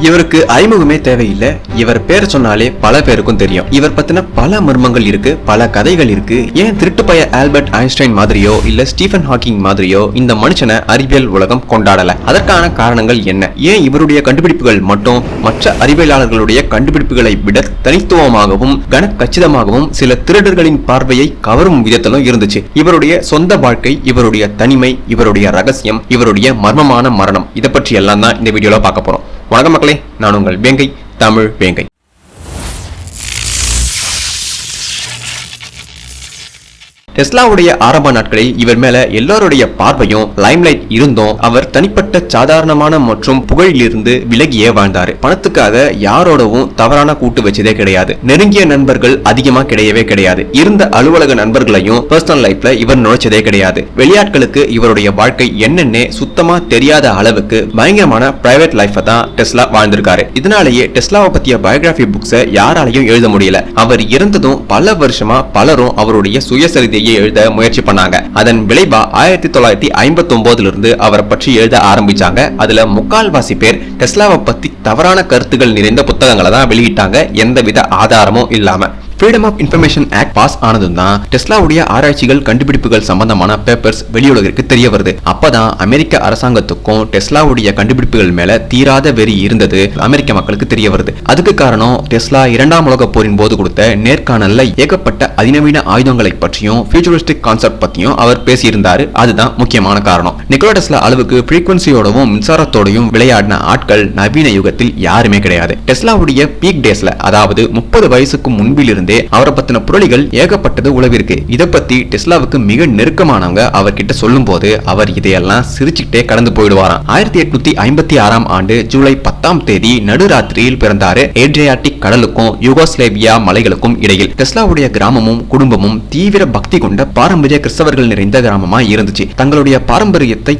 இவருக்கு அறிமுகமே தேவையில்லை. இவர் பேர் சொன்னாலே பல பேருக்கும் தெரியும். இவர் பத்தின பல மர்மங்கள் இருக்கு, பல கதைகள் இருக்கு. ஏன் திருட்டு பைய ஆல்பர்ட் ஐன்ஸ்டைன் மாதிரியோ இல்ல ஸ்டீஃபன் ஹாக்கிங் மாதிரியோ இந்த மனுஷனை அறிவியல் உலகம் கொண்டாடல? அதற்கான காரணங்கள் என்ன? ஏன் இவருடைய கண்டுபிடிப்புகள் மட்டும் மற்ற அறிவியலாளர்களுடைய கண்டுபிடிப்புகளை விட தனித்துவமாகவும் கச்சிதமாகவும் சில திருடர்களின் பார்வையை கவரும் விதத்திலும் இருந்துச்சு? இவருடைய சொந்த வாழ்க்கை, இவருடைய தனிமை, இவருடைய ரகசியம், இவருடைய மர்மமான மரணம், இதை பற்றி எல்லாம் தான் இந்த வீடியோல பார்க்க போறோம். வணக்கம் மக்களே, நான் உங்கள் வேங்கை, தமிழ் வேங்கை. டெஸ்லாவுடைய ஆரம்ப நாட்களில் இவர் மேல எல்லாருடைய பார்வையும் லைம்லைட் இருந்தும் அவர் தனிப்பட்ட சாதாரணமான மற்றும் புகழிலிருந்து விலகியே வாழ்ந்தாரு. பணத்துக்காக யாரோடவும் தவறான கூட்டு வச்சதே கிடையாது. நெருங்கிய நண்பர்கள் அதிகமா கிடையவே கிடையாது. இருந்த அலுவலக நண்பர்களையும் பர்சனல் லைஃப்ல இவர் நுழைச்சதே கிடையாது. வெளியாட்களுக்கு இவருடைய வாழ்க்கை என்னன்னே சுத்தமா தெரியாத அளவுக்கு பயங்கரமான பிரைவேட் லைஃப் தான் டெஸ்லா வாழ்ந்திருக்காரு. இதனாலேயே டெஸ்லாவை பத்திய பயோகிராபி புக்ஸை யாராலையும் எழுத முடியல. அவர் இறந்ததும் பல வருஷமா பலரும் அவருடைய சுயசரிதை எழுத முயற்சி பண்ணாங்க. அதன் விளைவா 1959 இருந்து அவரை பற்றி எழுத ஆரம்பிச்சாங்க. அதுல முக்கால்வாசி பேர் டெஸ்லாவை பத்தி தவறான கருத்துக்கள் நிறைந்த புத்தகங்களை தான் வெளியிட்டாங்க, எந்தவித ஆதாரமும் இல்லாம. Freedom of information act pass ஆனதும் தான் டெஸ்லாவுடைய ஆராய்ச்சிகள் கண்டுபிடிப்புகள் சம்பந்தமான பேப்பர்ஸ் வெளியுலகிற்கு தெரிய வருது. அப்பதான் அமெரிக்க அரசாங்கத்துக்கும் டெஸ்லாவுடைய கண்டுபிடிப்புகள் மேல தீராத வெறி இருந்தது அமெரிக்க மக்களுக்கு தெரிய வருது. அதுக்கு காரணம் டெஸ்லா இரண்டாம் உலக போரின் போது கொடுத்த நேர்காணல்ல ஏகப்பட்ட அதிநவீன ஆயுதங்களை பற்றியும் ஃபியூச்சரிஸ்டிக் கான்செப்ட் பத்தியும் அவர் பேசியிருந்தாரு. அதுதான் முக்கியமான காரணம். நிக்கோலா டெஸ்லா அளவுக்கு ஃப்ரீக்வன்சியோடவும் மின்சாரத்தோடையும் விளையாடின ஆட்கள் நவீன யுகத்தில் யாருமே கிடையாது. டெஸ்லாவுடைய பீக் டேஸ்ல, அதாவது 30 வயசுக்கு முன்பில் இருந்து அவரை பத்தின புரளிகள் ஏகப்பட்டது உலவிருக்கு. இதை பத்தி டெஸ்லாவுக்கு மிக நெருக்கமானவங்க அவர்கிட்ட சொல்லும் போது அவர் இதையெல்லாம் சிரிச்சுக்கிட்டே கடந்து போயிடுவாராம். 1856 ஆண்டு ஜூலை 10 நடுராத்திரியில் பிறந்தாரு. ஏட்ரியாட்டிக் கடலுக்கும் யூகோஸ்லேவியா மலைகளுக்கும் இடையில். டெஸ்லாவுடைய கிராமமும் குடும்பமும் தீவிர பக்தி கொண்ட பாரம்பரிய கிறிஸ்தவர்கள் நிறைந்த கிராமமா இருந்துச்சு. தங்களுடைய பாரம்பரியத்தை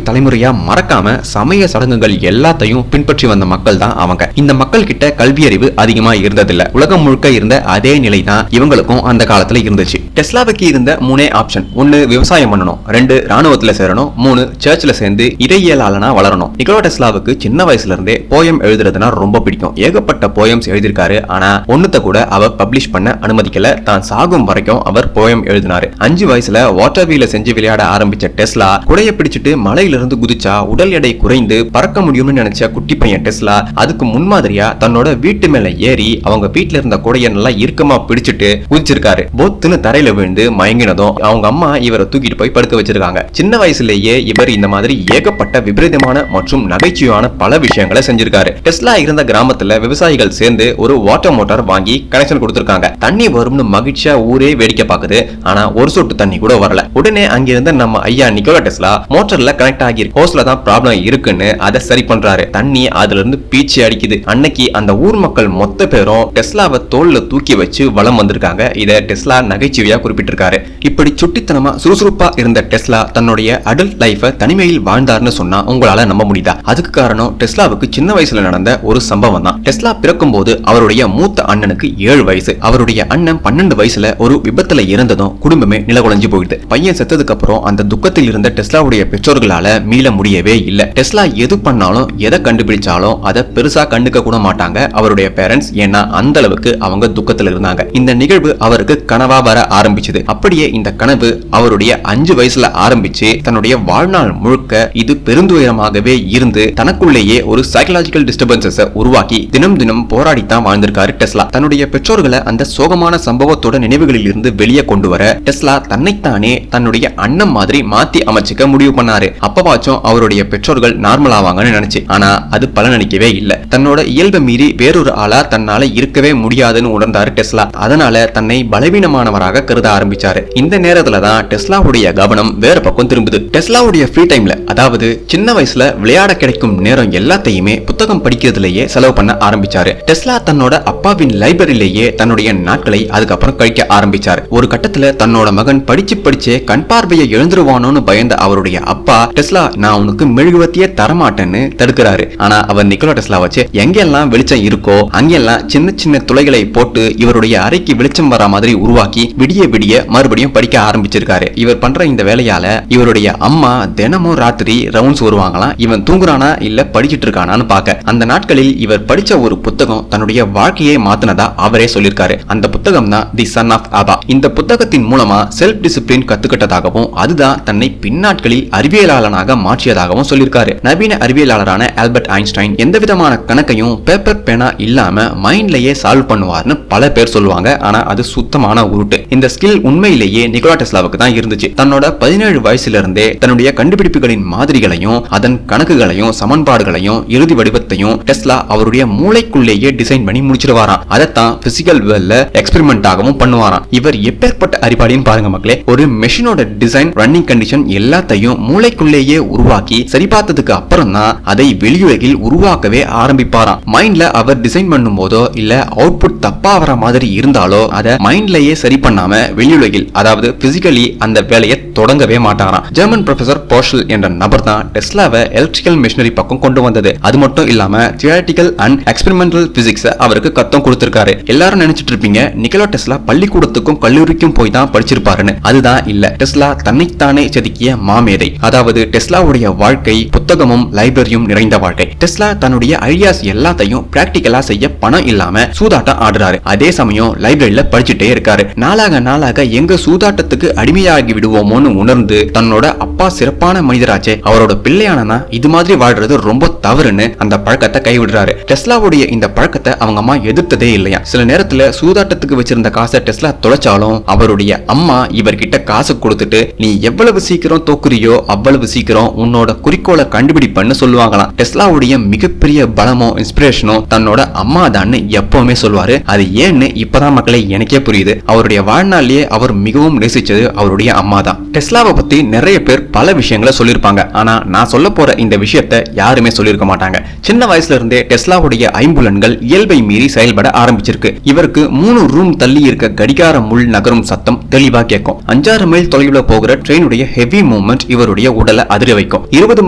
தலைமுறையா மறக்காம சமய சடங்குகள் எல்லாத்தையும் பின்பற்றி வந்த மக்கள் தான் அவங்க. இந்த மக்கள் கிட்ட கல்வியறிவு அதிகமா இருந்ததில்ல. உலகம் முழுக்க இருந்த அதே நிலை தான் இவங்களுக்கும் அந்த காலத்துல இருந்துச்சு. டெஸ்லாவுக்கு இருந்த 3 ஆப்ஷன். 1 விவசாயம் பண்ணணும், 2 ராணுவத்துல சேரணும், 3 சர்ச்ல சேர்ந்து இறையியலாளனா வளரணும். நிக்கோலா டெஸ்லாவுக்கு சின்ன வயசுல இருந்தே போயம் எழுதுறதுனா ரொம்ப பிடிக்கும். ஏகப்பட்ட போயம்ஸ் எழுதியிருக்காரு. ஆனா ஒண்ணுத்த கூட அவர் பப்ளிஷ் பண்ண அனுமதிக்கல. தான் சாகும் வரைக்கும் அவர் போயம் எழுதினாரு. 5 வயசுல வாட்டர் வீல செஞ்சு விளையாட ஆரம்பிச்ச டெஸ்லா குடைய பிடிச்சிட்டு மலையிலிருந்து குதிச்சா உடல் எடை குறைந்து பறக்க முடியும்னு நினைச்ச குட்டி பையன் டெஸ்லா அதுக்கு முன்மாதிரியா தன்னோட வீட்டு மேல ஏறி அவங்க வீட்டுல இருந்த குடைய நல்லா இறுக்கமா பிடிச்சிட்டு குதிச்சிருக்காரு. போத்துன்னு தரையில விழுந்து மயங்கினதும் அவங்க அம்மா இவரை தூக்கிட்டு போய் படுக்க வச்சிருக்காங்க. சின்ன வயசுலேயே இவர் இந்த மாதிரி ஏகப்பட்ட விபரீதமான மற்றும் நகைச்சுவையான பல விஷயங்களை செஞ்சிருக்காரு. டெஸ்லா இருந்த கிராமத்துல விவசாயிகள் சேர்ந்து ஒரு வாட்டர் மோட்டார் வாங்கி கனெக்ஷன் கொடுத்திருக்காங்க. தண்ணி வரும்னு மகிழ்ச்சியா ஊரே வேடிக்கை பார்க்குது. ஆனா ஒரு சொட்டு தண்ணி கூட வரல. உடனே அங்கிருந்த நம்ம ஐயா நிக்கோலா டெஸ்லா மோட்டர்ல கனெக்ட் ஆகி ஹோஸ்ல தான் ப்ராப்ளம் இருக்குன்னு அதை சரி பண்றாரு. தண்ணி அதுல இருந்து பீச்சி அடிக்குது. அன்னைக்கு அந்த ஊர் மக்கள் மொத்த பேரும் டெஸ்லாவை தோல்ல தூக்கி வச்சு வலம் வந்திருக்காங்க. இத டெஸ்லா நகைச்சுவையா குறிப்பிட்டிருக்காரு. இப்படி சுட்டித்தனமா சுறுசுறுப்பா இருந்த டெஸ்லா தன்னுடைய அடல்ட் லைஃப தனிமையில் வாழ்ந்தார்னு சொன்னா உங்களால நம்ப முடியுதா? அதுக்கு காரணம் டெஸ்லாவுக்கு சின்ன வயசுல நடந்த ஒரு சம்பவம் தான். டெஸ்லா பிறக்கும் போது அவருடைய மூத்த அண்ணனுக்கு 7 வயசு. அவருடைய அண்ணன் 12 வயசுல ஒரு விபத்துல இறந்ததும் குடும்பமே நிலகுலைஞ்சு போயிடுது. பையன் செத்ததுக்கு அப்புறம் அந்த துக்கத்தில் இருந்த டெஸ்லாவுடைய பெற்றோர்களால மீள முடியவே இல்ல. டெஸ்லா எது பண்ணாலும் எதை கண்டுபிடிச்சாலும் அதை பெருசா கண்டுக்க கூட மாட்டாங்க அவருடைய பேரண்ட்ஸ். ஏன்னா அந்த அளவுக்கு அவங்க துக்கத்தில் இருந்தாங்க. இந்த நிகழ்வு அவருக்கு கனவா வர ஆரம்பிச்சது. அப்படியே இந்த கனவு அவருடைய 5 வயசுல ஆரம்பிச்சு தன்னுடைய வாழ்நாள் முழுக்க இது பெருந்துயரமாகவே இருந்து தனக்குள்ளேயே ஒரு சைக்கலாஜிக்கல் டிஸ்டர்பன்சஸ் உருவாக்கி தினம் தினம் போராடித்தான் வாழ்ந்திருக்காரு டெஸ்லா. தன்னுடைய பெற்றோர்களை அந்த சோகமான சம்பவத்தோட நினைவுகளில் இருந்து வெளியே கொண்டு வர டெஸ்லா தன்னைத்தானே தன்னுடைய அண்ணன் மாதிரி மாத்தி அமைச்சுக்க முடிவு பண்ணாரு. அப்பவாச்சும் அவருடைய பெற்றோர்கள் நார்மல் ஆவாங்கன்னு நினைச்சு. ஆனா அது பலனளிக்கவே இல்ல. தன்னோட இயல்பை மீறி வேறொரு ஆளா தன்னால இருக்கவே முடியாதுன்னு உணர்ந்தாரு டெஸ்லா. அதனால தன்னை பலவீனமானவராக கருத ஆரம்பிச்சாரு. இந்த நேரத்துல தான் டெஸ்லாவுடைய கவனம் வேற பக்கம் திரும்புது. டெஸ்லாவுடைய ஃப்ரீ டைம்ல, அதாவது சின்ன வயசுல விளையாட கிடைக்கும் நேரம் எல்லாத்தையுமே புத்தகம் படிக்கிறதுலயே செலவு பண்ண ஆரம்பிச்சாரு. டெஸ்லா தன்னோட அப்பாவின் லைப்ரரியிலேயே தன்னுடைய நாட்களை அதுக்கப்புறம் கழிக்க ஆரம்பிச்சாரு. ஒரு கட்டத்துல தன்னோட மகன் படிச்சே கண் பார்வையை எழுந்துருவானோன்னு பயந்த அவருடைய அப்பா டெஸ்லா, நான் உனக்கு மெழுகுவத்தியே தரமாட்டேன்னு தடுக்கிறாரு. ஆனா அவர் நிக்கோலா டெஸ்லா வச்சு எங்கெல்லாம் வெளிச்சம் இருக்கோ அங்கெல்லாம் சின்ன சின்ன துளைகளை போட்டு இவருடைய இவருடைய அறைக்கு வெளிச்சம் வர மாதிரி உருவாக்கி விடிய விடிய மறுபடியும் படிக்க ஆரம்பிச்சிருக்காரு. இவர் பண்ற இந்த வேலையால இவருடைய அம்மா தினமும் ராத்திரி ரவுண்ட்ஸ் வருவாங்களாம், இவன் தூங்குறானா இல்ல படிச்சிட்டு இருக்கானான்னு பார்க்க. அந்த நாட்களில் இவர் படிச்ச ஒரு புத்தகம் தன்னுடைய வாழ்க்கையை மாத்தினதா அவரே சொல்லியிருக்காரு. அந்த புத்தகம் தான் தி சன் ஆஃப் அபா. இந்த புத்தகத்தின் மூலமா செல்ஃப் டிசிப்ளின் கத்துக்கிட்டதாகவும் அதுதான் தன்னை பின்னாட்களில் அறிவியலாளனாக மாற்றியதாகவும் சொல்லியிருக்காரு. நவீன அறிவியலாளரான ஆல்பர்ட் ஐன்ஸ்டைன் எந்த விதமான கணக்கையும் பேப்பர் பேனா இல்லாம மைண்ட்லயே சால்வ் பண்ணுவார்னு பல பேர் சொல்லுவாங்க. ஆனா அது சுத்தமான உருட்டு. இந்த ஸ்கில் உண்மையிலேயே நிகோலா டெஸ்லாவுக்கு தான் இருந்துச்சு. தன்னோட 17 வயசுல இருந்தே தன்னுடைய கண்டுபிடிப்புகளின் மாதிரிகளையும் அதன் கணக்குகளையும் சமன்பாடுகளையும் இறுதி வடிவத்தையும் டெஸ்லா அவருடைய மூளைக்குள்ளேயே டிசைன் பண்ணி முடிச்சிருவாராம். அதைத்தான் பிசிக்கல் வேர்ல்ட்ல எக்ஸ்பெரிமெண்ட் ஆகவும் பண்ணுவாராம். இவர் எப்பேற்பட்ட அறிவாளின்னு பாருங்க மக்களே. ஒரு மெஷினோட டிசைன், ரன்னிங் கண்டிஷன் எல்லாத்தையும் மூளைக்குள்ளேயே உருவாக்கி சரிபார்த்ததுக்கு அப்புறம் தான் அதை வெளியுலகில் உருவாக்கவே ஆரம்பிப்பாராம். மைண்ட்ல அவர் டிசைன் பண்ணும் போதோ இல்ல அவுட்புட் தப்பா வர மாதிரி இருந்தாலோ அதை மைண்ட்லயே சரி பண்ணாம வெளியுலகில் அதாவது பிசிக்கலி அந்த வேலையை தொடங்கவே மாட்டாராம். ஜெர்மன் ப்ரொஃபசர் போஷல் என்ற நபர் தான் டெஸ்லாவை எலக்ட்ரிக்கல் மிஷினரி பக்கம் கொண்டு வந்தது. அது மட்டும் இல்லாம தியரிட்டிக்கல் அண்ட் எக்ஸ்பெரிமெண்டல் பிசிக்ஸ் அவருக்கு கத்தம் கொடுத்திருக்காரு. எல்லாரும் நினைச்சிட்டு இருப்பீங்க நிகோலா டெஸ்லா பள்ளிக்கூடத்துக்கும் கல்லூரிக்கும் போய் தான் படிச்சிருப்பாருன்னு. அதுதான் இல்ல. டெஸ்லா தன்னைத்தானே செதுக்கிய மாமேதை. அதாவது டெஸ்லாவுடைய வாழ்க்கை புத்தகமும் லைப்ரரியும் நிறைந்த வாழ்க்கை. டெஸ்லா தன்னுடைய ஐடியாஸ் எல்லாத்தையும் பிராக்டிகலா செய்ய பணம் இல்லாம சூதாட்டம் ஆடுறாரு. அதே சமயம் லைப்ரரியில படிச்சுட்டே இருக்காரு. நாளாக நாளாக எங்க சூதாட்டத்துக்கு அடிமையாகி விடுவோமோன்னு உணர்ந்து தன்னோட அப்பா சிறப்பான மனிதராச்சே, அவரோட பிள்ளையானா இது மாதிரி வாழ்றது ரொம்ப தவறுன்னு அந்த பழக்கத்தை கைவிடுறாரு. டெஸ்லாவுடைய இந்த பழக்கத்தை அவங்க அம்மா எதிர்த்ததே இல்லையா. சில நேரத்துல சூதாட்டத்துக்கு வச்சிருந்த காசை டெஸ்லா தொலைச்சாலும் அவருடைய அம்மா இவர்கிட்ட காசு கொடுத்துட்டு நீ எவ்வளவு சீக்கிரம் தோக்குறியோ அவ்வளவு சீக்கிரம் உன்னோட குறிக்கோளை கண்டுபிடிப்பன்னு சொல்லுவாங்களாம். டெஸ்லாவுடைய மிகப்பெரிய பலமோ இன்ஸ்பிரேஷனோ தன்னோட அம்மா தான் எப்பவுமே சொல்வாரு. அது ஏன்னு இப்பதான் மக்களை எனக்கே புரியுது. அவருடைய வாழ்நாளிலேயே அவர் மிகவும் நேசிச்சது அவருடைய அம்மா தான். டெஸ்லாவை பத்தி நிறைய பேர் பல விஷயங்களை சொல்லியிருப்பாங்க. ஆனா நான் சொல்ல போற இந்த விஷயத்தை யாருமே சொல்லியிருக்க மாட்டாங்க. சின்ன வயசுல இருந்தே டெஸ்லாவுடைய ஐம்புலன்கள் இயல்பை மீறி செயல்பட ஆரம்பிச்சிருக்கு. இவருக்கு 3 ரூம் தள்ளி இருக்க கடிகார முள் நகரும் சத்தம் தெளிவா கேட்கும். 5-6 மைல் தொலைவில் போகிற ட்ரெயினுடைய ஹெவி மூவ்மெண்ட் இவருடைய உடலை அதிர வைக்கும். 20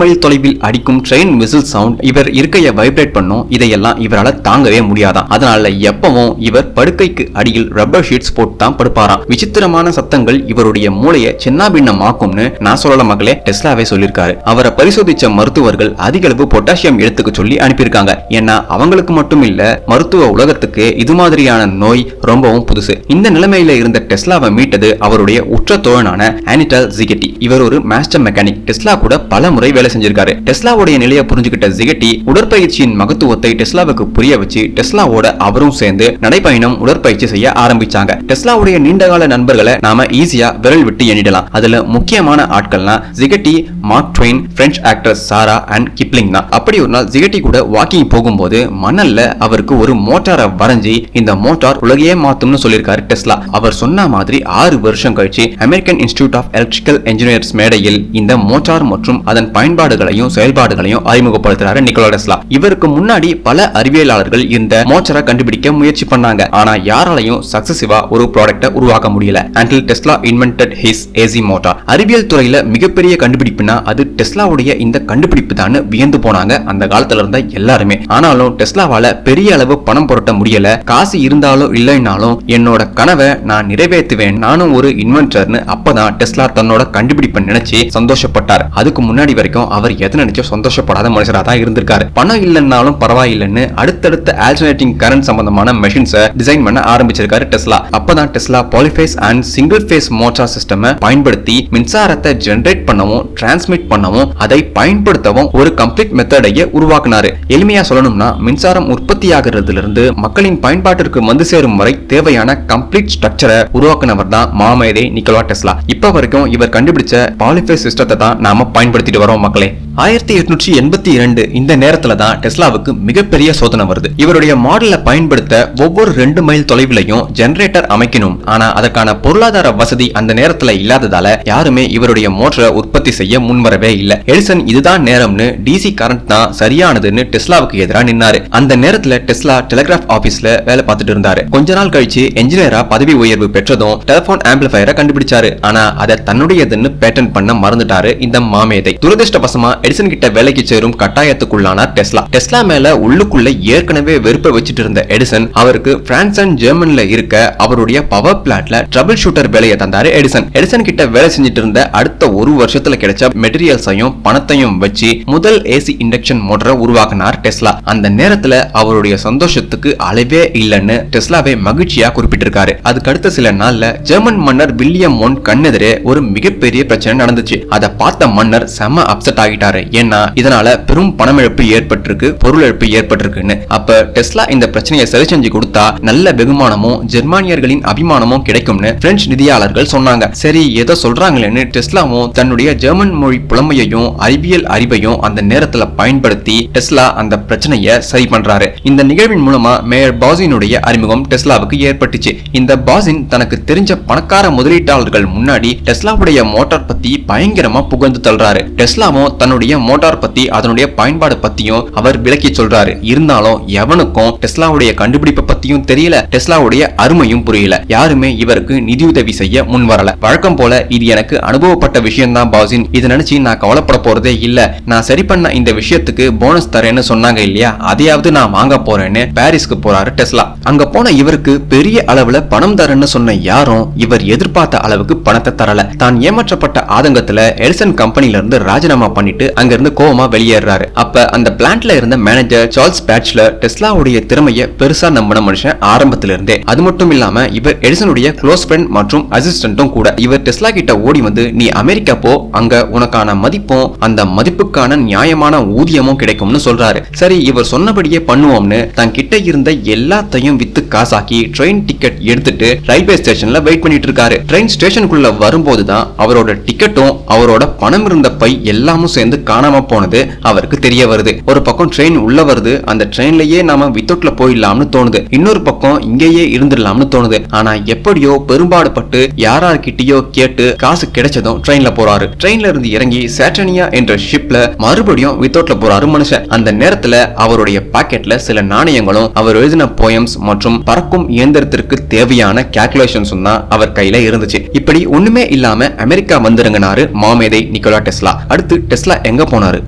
மைல் தொலைவில் அடிக்கும் ட்ரெயின் விசில் சவுண்ட் இவர் இருக்கையை வைப்ரேட் பண்ணும். இதையெல்லாம் இவரால் தாங்கவே முடியாதான். அதனால எப்பவும் இவர் படுக்கைக்கு அடியில் ரப்பர் ஷீட்ஸ் போட்டு தான் படுப்பாராம். விசித்திரமான சத்தங்கள் இவருடைய மூளையை சின்னாபின்னமாக்கும்னு நான் சொல்லல மகளே, டெஸ்லாவே சொல்லியிருக்காரு. அவரை பரிசோதிச்ச மருத்துவர்கள் அதிக அளவு பொட்டாசியம் எடுத்துக்க சொல்லி அனுப்பியிருக்காங்க. ஏன்னா அவங்களுக்கு மட்டும் இல்ல மருத்துவ உலகத்துக்கு இது மாதிரியான நோய் ரொம்பவும் புதுசு. இந்த நிலைமையில இருந்த டெஸ்லாவை மீட்டது அவருடைய உற்ற தோழனான அனிடல் ஜிகெட்டி. இவர் ஒரு மாஸ்டர் மெக்கானிக். டெஸ்லா கூட பல முறை வேலை செஞ்சிருக்காரு. டெஸ்லாவுடைய நிலையை புரிஞ்சுக்கிட்ட ஜிகெட்டி உடற்பயிற்சியின் மகத்துவத்தை டெஸ்லாவுக்கு புரிய வச்சு டெஸ்லாவோட அவரும் சேர்ந்து நடைபயணம் உடற்பயிற்சி செய்ய ஆரம்பிச்சாங்க. டெஸ்லாவுடைய நீண்டகால நண்பர்களை நாம ஈஸியா விரல் விட்டு எண்ணிடலாம். அதுல முக்கியமான ஆட்கள்னா ஜிகெட்டி, Mark Twain, French actor Sarah and Kipling தான். அப்படி ஒரு நாள் ஜிகெட்டி கூட வாக்கிங் போகும்போது மணல்ல அவருக்கு ஒரு மோட்டாரை வரைஞ்சி இந்த மோட்டார் உலகையே மாத்தும்னு சொல்லியிருக்காரு டெஸ்லா. அவர் சொன்ன மாதிரி 6 வருஷம் கழிச்சு American institute of electrical engineers மேடையில் இந்த மோட்டார் மற்றும் அதன் பயன்பாடுகளையும் செயல்பாடுகளையும் அறிமுகப்படுத்துறாரு நிகோலா டெஸ்லா. இவருக்கு முன்னாடி பல அறிவியலாளர்கள் இந்த மோட்டாரை கண்டுபிடிக்க முயற்சி பண்ணாங்க. ஆனா யாராலையும் சக்சஸிவா ஒரு ப்ராடக்ட்டை உருவாக்க முடியல. until Tesla invented his AC motor. அறிவியல் துறையில மிகப்பெரிய கண்டுபிடிப்புனா அது டெஸ்லாவுடைய இந்த கண்டுபிடிப்பு தான் வியந்து போனாங்க அந்த காலத்துல இருந்த எல்லாருமே. ஆனாலும் டெஸ்லாவால பெரிய அளவு பணம் புரட்ட முடியல. காசு இருந்தாலும் இல்லைனாலும் என்னோட கனவை நான் நிறைவேற்றுவேன், நானும் ஒரு இன்வென்டர்னு அப்பதான் டெஸ்லா தன்னோட கண்டுபிடிப்பை நினைச்சு சந்தோஷப்பட்டார். அதுக்கு முன்னாடி வரைக்கும் அவர் எதை நினைச்சோ சந்தோஷப்படாத மனுஷரா தான் இருந்திருக்காரு. பணம் இல்லைன்னாலும் பரவாயில்லைன்னு அடுத்தடுத்த ஆல்டர்னேட்டிங் கரண்ட் சம்பந்தமான மெஷின்ஸை டிசைன் பண்ண ஆரம்பிச்சிருக்காரு டெஸ்லா. அப்பதான் Tesla polyphase and single phase motor system பயன்படுத்தி மின்சாரத்தை ஜெனரேட் பண்ணவும் டிரான்ஸ்மிட் பண்ணவும் அதை பயன்படுத்தவும் ஒரு கம்ப்ளீட் மெத்தடையே உருவாக்குனாரு. எளிமையா சொல்லணும்னா மின்சாரம் உற்பத்தி ஆகிறதுல இருந்து மக்களின் பயன்பாட்டிற்கு வந்து சேரும் வரை தேவையான கம்ப்ளீட் ஸ்ட்ரக்சரை உருவாக்குனவர் தான் மாமேதை நிகோலா டெஸ்லா. இப்ப வரைக்கும் இவர் கண்டுபிடிச்ச பாலிஃபேஸ் சிஸ்டத்தை தான் நாம பயன்படுத்திட்டு வரோம் மக்களே. 1882 இந்த நேரத்துல தான் டெஸ்லாவுக்கு மிகப்பெரிய சோதனை வருது. இவருடைய மாடலை பயன்படுத்த ஒவ்வொரு 2 மைல் தொலைவிலையும் ஜெனரேட்டர் அமைக்கணும். ஆனா அதற்கான பொருளாதார வசதி அந்த நேரத்துல இல்லாததால யாருமே இவருடைய மோட்டரை உற்பத்தி செய்ய முன்வரவே இல்ல. எடிசன் இதுதான் நேரம்னு டிசி கரண்ட் தான் சரியானதுன்னு டெஸ்லாவுக்கு எதிராக நின்னாரு. அந்த நேரத்துல டெஸ்லா டெலிகிராஃப் ஆபீஸ்ல வேலை பார்த்துட்டு இருந்தாரு. கொஞ்ச நாள் கழிச்சு என்ஜினியரா பதவி உயர்வு பெற்றதும் டெலிபோன் ஆம்பிளிஃபையரை கண்டுபிடிச்சாரு. ஆனா அதை தன்னுடையதுன்னு பேட்டன் பண்ண மறந்துட்டாரு இந்த மாமேதை. துரதிருஷ்டவசமா எடிசன் கிட்ட வேலைக்கு சேரும் கட்டாயத்துக்குள்ளானார் டெஸ்லா. டெஸ்லா மேல உள்ளுக்குள்ள ஏற்கனவே வெறுப்பை வச்சிட்டு இருந்த எடிசன் அவருக்கு பிரான்ஸ் அண்ட் ஜெர்மன்ல இருக்க அவருடைய பவர் பிளான்ட்ல ட்ரபிள் ஷூட்டர் வேலையை தந்தாரு எடிசன். எடிசன் கிட்ட வேலை செஞ்சுட்டு இருந்த அடுத்த ஒரு வருஷத்துல கிடைச்ச மெட்டீரியல்ஸையும் பணத்தையும் வச்சு முதல் ஏசி இண்டக்ஷன் மோட்டரை உருவாக்கினார் டெஸ்லா. அந்த நேரத்துல அவருடைய சந்தோஷத்துக்கு அளவே இல்லைன்னு டெஸ்லாவே மகிழ்ச்சியா குறிப்பிட்டிருக்காரு. அதுக்கு அடுத்த சில நாள்ல ஜெர்மன் மன்னர் வில்லியம் ஒன் கண்ணெதிரே ஒரு மிகப்பெரிய பிரச்சனை நடந்துச்சு. அதை பார்த்த மன்னர் செம அப்செட் ஆகிட்டாரு. ஏன்னா இதனால பெரும் பணமிழப்பு ஏற்பட்டிருக்கு, பொருள் இழப்பு ஏற்பட்டிருக்குன்னு. அப்ப டெஸ்லா இந்த பிரச்சனையை சரி செஞ்சு கொடுத்தா நல்ல வெகுமானமும் ஜெர்மானியர்களின் அபிமானமும் கிடைக்கும்னு பிரெஞ்சு நிதியாளர்கள் சொன்னாங்க. சரி ஏதோ சொல்றாங்களேன்னு டெஸ்லாவும் தன்னுடைய ஜெர்மன் மொழி புலமையையும் அறிவியல் அறிவையும் அந்த நேரத்துல பயன்படுத்தி டெஸ்லா அந்த பிரச்சனையை சரி பண்றாரு. இந்த நிகழ்வின் மூலமா மேயர் பாசினுடைய அறிமுகம் டெஸ்லாவுக்கு ஏற்பட்டுச்சு. இந்த பாசின் தனக்கு தெரிஞ்ச பணக்கார முதலீட்டாளர்கள் முன்னாடி டெஸ்லாவுடைய மோட்டார் பத்தி பயங்கரமா புகழ்ந்து தள்ளுறாரு. டெஸ்லாவும் தன்னுடைய மோட்டார் பத்தி அதனுடைய பயன்பாடு பத்தியும் அவர் விளக்கி சொல்றாரு. இருந்தாலும் எவனுக்கும் டெஸ்லாவுடைய கண்டுபிடிப்பை பத்தியும் தெரியல, டெஸ்லாவுடைய அருமையும் புரியல. யாருமே இவருக்கு நிதியுதவி செய்ய முன் வரல. வழக்கம் போல இது எனக்கு அனுபவப்பட்ட விஷயம் தான் பாசின், இதை நினைச்சு நான் கவலைப்பட போறதே இல்ல. நான் சரி பண்ண இந்த விஷயத்துக்கு போனஸ் தரேன்னு சொன்னாங்க இல்லையா, அதையாவது நான் வாங்க போறேன்னு பாரிஸ்க்கு போறாரு டெஸ்லா. அங்க போன இவருக்கு பெரிய அளவுல பணம் தரேன்னு சொன்ன யாரும் இவர் எதிர்பார்த்த அளவுக்கு பணத்தை தரல. தான் ஏமாற்றப்பட்ட ஆதங்கத்துல எடிசன் கம்பெனில இருந்து ராஜினாமா பண்ணிட்டு அங்கிருந்து கோவமா வெளியேறாரு. அப்ப அந்த பிளான்ட்ல இருந்த மேனேஜர் சார்ல்ஸ் பேட்ச்லர் டெஸ்லாவுடைய திறமையை பெருசா நம்பின மனுஷன் ஆரம்பத்துல இருந்தே. அது மட்டும் இல்லாம இவர் எடிசனுடைய க்ளோஸ் ஃப்ரெண்ட் மற்றும் அசிஸ்டன்ட்டும் கூட. இவர் டெஸ்லா கிட்ட ஓடி வந்து நீ அமெரிக்கா போ, அங்க உனக்கான மதிப்பும் அந்த மதிப்புக்கான நியாயமான ஊதியமும் கிடைக்கும்னு சொல்றாரு. சரி இவர் சொன்னபடியே பண்ணுவோம்னு தன் கிட்ட இருந்த எல்லாத்தையும் வித்து காசாக்கி ட்ரெயின் டிக்கெட் எடுத்துட்டு ரயில்வே ஸ்டேஷன்ல வெயிட் பண்ணிட்டு இருக்காரு. ட்ரெயின் ஸ்டேஷனுக்குள்ள வரும்போதுதான் அவரோட டிக்கெட்டும் அவரோட பணம் இருந்த பை எல்லாமும் சேர்ந்து காணாம போனது அவருக்கு தெரிய வருது. ஒரு பக்கம் ட்ரெயின் உள்ள வருது, அந்த ட்ரெயின்லயே நாம வித்தவுட்ல போயிடலாம்னு தோணுது. இன்னொரு பக்கம் இங்கேயே இருந்துடலாம்னு தோணுது. ஆனா எப்படியோ பெரும்பாடுபட்டு யாரார்கிட்டயோ கேட்டு காசு கிடைச்சதும் ட்ரெயின்ல போறாரு. ட்ரெயின்ல இருந்து இறங்கி சாட்டனியா என்ற ஷிப்ல மறுபடியும் வித்தவுட்ல போறாரு மனுஷன். அந்த நேரத்துல அவருடைய பாக்கெட்ல சில நாணயங்களும் அவர் எழுதின போயம்ஸ் மற்றும் பறக்கும் இயந்திரத்திற்கு தேவையான கால்குலேஷன்ஸும் தான் அவர் கையில இருந்துச்சு. இப்படி ஒண்ணுமே இல்லாம அமெரிக்கா வந்திருங்கனாரு மாமேதை நிக்கோலா டெஸ்லா. அடுத்து டெஸ்லா எங்க போனாரு,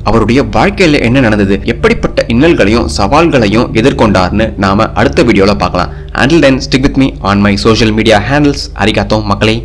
அவருடைய வாழ்க்கையில என்ன நடந்தது, எப்படிப்பட்ட இன்னல்களையும் சவால்களையும் எதிர்கொண்டார்னு நாம அடுத்த வீடியோல பார்க்கலாம். Until then, stick with me on my social media handles. Arigato மக்களே.